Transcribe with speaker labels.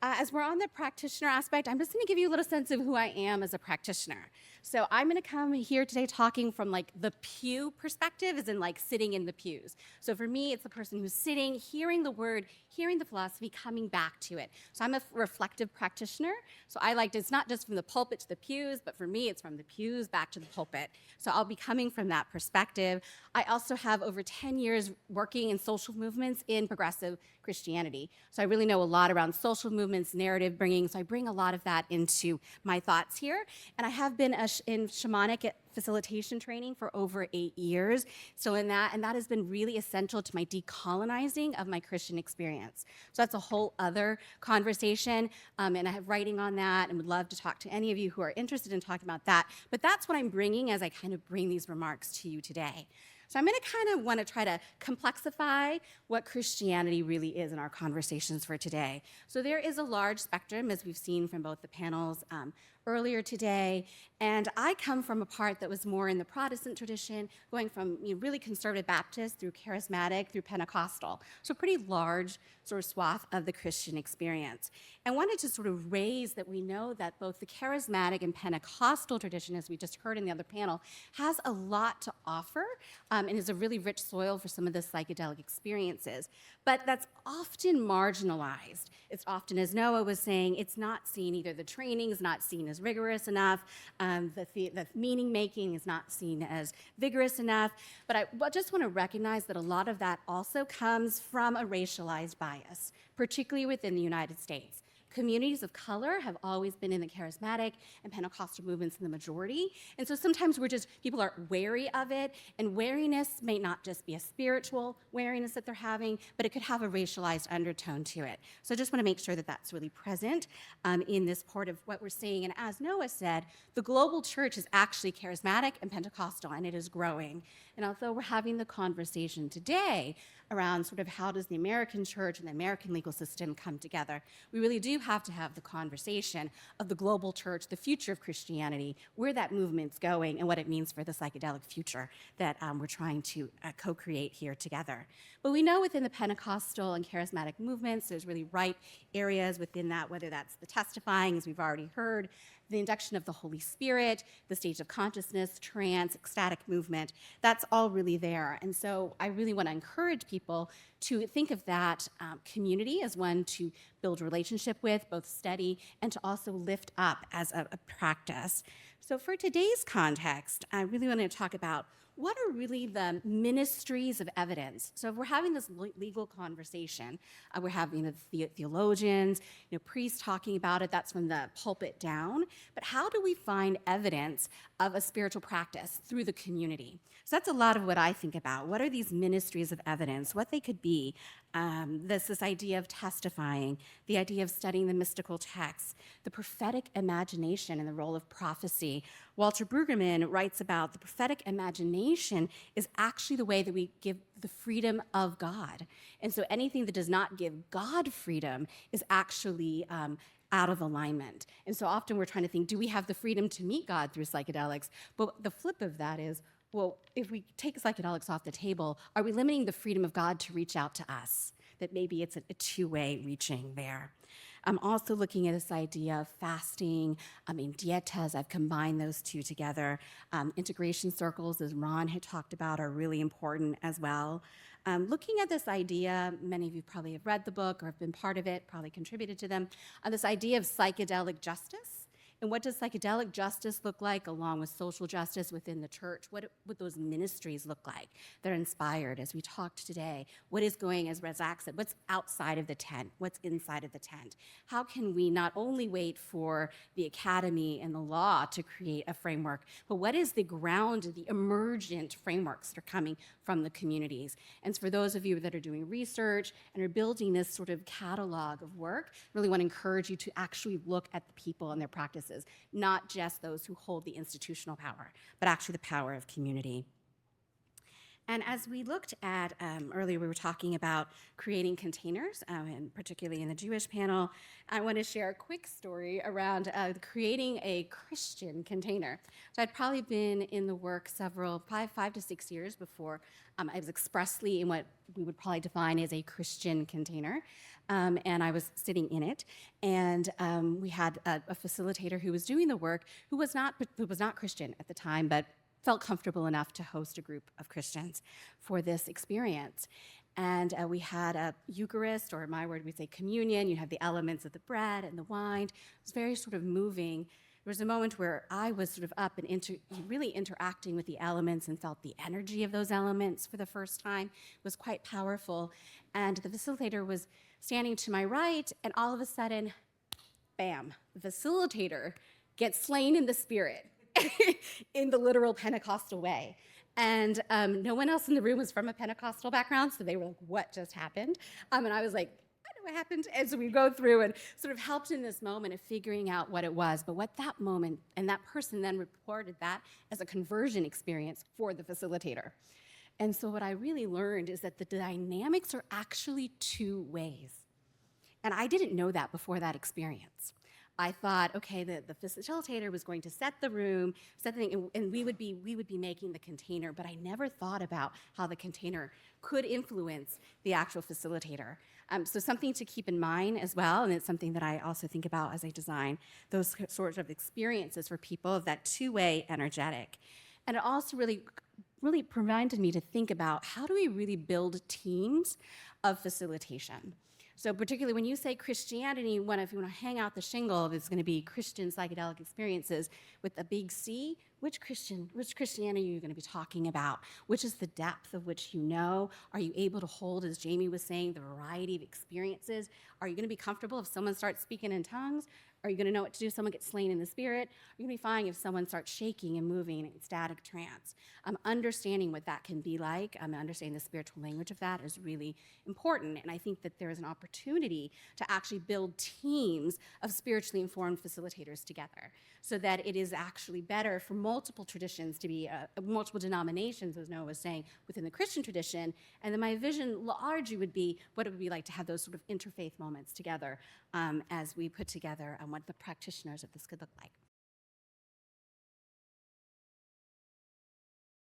Speaker 1: As we're on the practitioner aspect, I'm just going to give you a little sense of who I am as a practitioner. So I'm going to come here today talking from like the pew perspective, as in like sitting in the pews. So for me, it's the person who's sitting, hearing the word, hearing the philosophy, coming back to it. So I'm a reflective practitioner. So I like to, it's not just from the pulpit to the pews, but for me, it's from the pews back to the pulpit. So I'll be coming from that perspective. I also have over 10 years working in social movements in progressive Christianity. So I really know a lot around social movements, narrative bringing. So I bring a lot of that into my thoughts here. And I have been in shamanic facilitation training for over 8 years. So and that has been really essential to my decolonizing of my Christian experience. So that's a whole other conversation. And I have writing on that and would love to talk to any of you who are interested in talking about that. But that's what I'm bringing as I kind of bring these remarks to you today. So I'm going to kind of want to try to complexify what Christianity really is in our conversations for today. So there is a large spectrum, as we've seen from both the panels earlier today, and I come from a part that was more in the Protestant tradition, going from really conservative Baptist through charismatic through Pentecostal. So a pretty large sort of swath of the Christian experience. And wanted to sort of raise that we know that both the charismatic and Pentecostal tradition, as we just heard in the other panel, has a lot to offer and is a really rich soil for some of the psychedelic experiences. But that's often marginalized. It's often, as Noah was saying, it's not seen, either the training is not seen as rigorous enough, the meaning making is not seen as vigorous enough. But I just want to recognize that a lot of that also comes from a racialized bias, particularly within the United States. Communities of color have always been in the charismatic and Pentecostal movements in the majority. And so sometimes people are wary of it, and wariness may not just be a spiritual wariness that they're having, but it could have a racialized undertone to it. So I just want to make sure that that's really present in this part of what we're seeing. And as Noah said, the global church is actually charismatic and Pentecostal, and it is growing. And although we're having the conversation today around sort of how does the American church and the American legal system come together, we really do have to have the conversation of the global church, the future of Christianity, where that movement's going, and what it means for the psychedelic future that we're trying to co-create here together. But we know within the Pentecostal and charismatic movements, there's really ripe areas within that, whether that's the testifying, as we've already heard, the induction of the Holy Spirit, the stage of consciousness, trance, ecstatic movement, that's all really there. And so I really want to encourage people to think of that community as one to build relationship with, both study, and to also lift up as a practice. So for today's context, I really want to talk about what are really the ministries of evidence? So if we're having this legal conversation, we're having theologians, priests talking about it, that's from the pulpit down, but how do we find evidence of a spiritual practice through the community? So that's a lot of what I think about. What are these ministries of evidence, what they could be? This idea of testifying, the idea of studying the mystical texts, the prophetic imagination and the role of prophecy. Walter Brueggemann writes about the prophetic imagination is actually the way that we give the freedom of God. And so anything that does not give God freedom is actually out of alignment. And so often we're trying to think, do we have the freedom to meet God through psychedelics? But the flip of that is, well, if we take psychedelics off the table, are we limiting the freedom of God to reach out to us? That maybe it's a two-way reaching there. I'm also looking at this idea of fasting, dietas. I've combined those two together. Integration circles, as Ron had talked about, are really important as well. Looking at this idea, many of you probably have read the book or have been part of it, probably contributed to them, this idea of psychedelic justice. And what does psychedelic justice look like along with social justice within the church? What would those ministries look like? They're inspired, as we talked today. What is going, as Razak said, what's outside of the tent? What's inside of the tent? How can we not only wait for the academy and the law to create a framework, but what is the ground, the emergent frameworks that are coming from the communities? And for those of you that are doing research and are building this sort of catalog of work, really want to encourage you to actually look at the people and their practices, not just those who hold the institutional power, but actually the power of community. And as we looked at, earlier we were talking about creating containers, and particularly in the Jewish panel, I want to share a quick story around creating a Christian container. So I'd probably been in the work five to 6 years before I was expressly in what we would probably define as a Christian container. And I was sitting in it, and we had a facilitator who was doing the work who was not Christian at the time, but felt comfortable enough to host a group of Christians for this experience. And we had a Eucharist, or in my word, we'd say communion. You have the elements of the bread and the wine. It was very sort of moving. There was a moment where I was sort of up and really interacting with the elements and felt the energy of those elements for the first time. It was quite powerful. And the facilitator was standing to my right, and all of a sudden, bam, the facilitator gets slain in the spirit. In the literal Pentecostal way. And no one else in the room was from a Pentecostal background, so they were like, what just happened? And I was like, I know what happened. And so we go through and sort of helped in this moment of figuring out what it was. But what that moment, and that person then reported that as a conversion experience for the facilitator. And so what I really learned is that the dynamics are actually two ways. And I didn't know that before that experience. I thought, okay, the facilitator was going to set the room, set the thing, and we would be making the container, but I never thought about how the container could influence the actual facilitator. So something to keep in mind as well, and it's something that I also think about as I design those sorts of experiences for people of that two-way energetic. And it also really reminded me to think about how do we really build teams of facilitation. So particularly when you say Christianity, if you want to hang out the shingle, it's going to be Christian psychedelic experiences with a big C. Which Christianity are you going to be talking about? Which is the depth of which you know? Are you able to hold, as Jamie was saying, the variety of experiences? Are you going to be comfortable if someone starts speaking in tongues? Are you going to know what to do if someone gets slain in the spirit? Are you going to be fine if someone starts shaking and moving in ecstatic trance? Understanding what that can be like, understanding the spiritual language of that is really important. And I think that there is an opportunity to actually build teams of spiritually informed facilitators together so that it is actually better for multiple traditions to be, multiple denominations, as Noah was saying, within the Christian tradition. And then my vision largely would be what it would be like to have those sort of interfaith moments together as we put together what the practitioners of this could look like.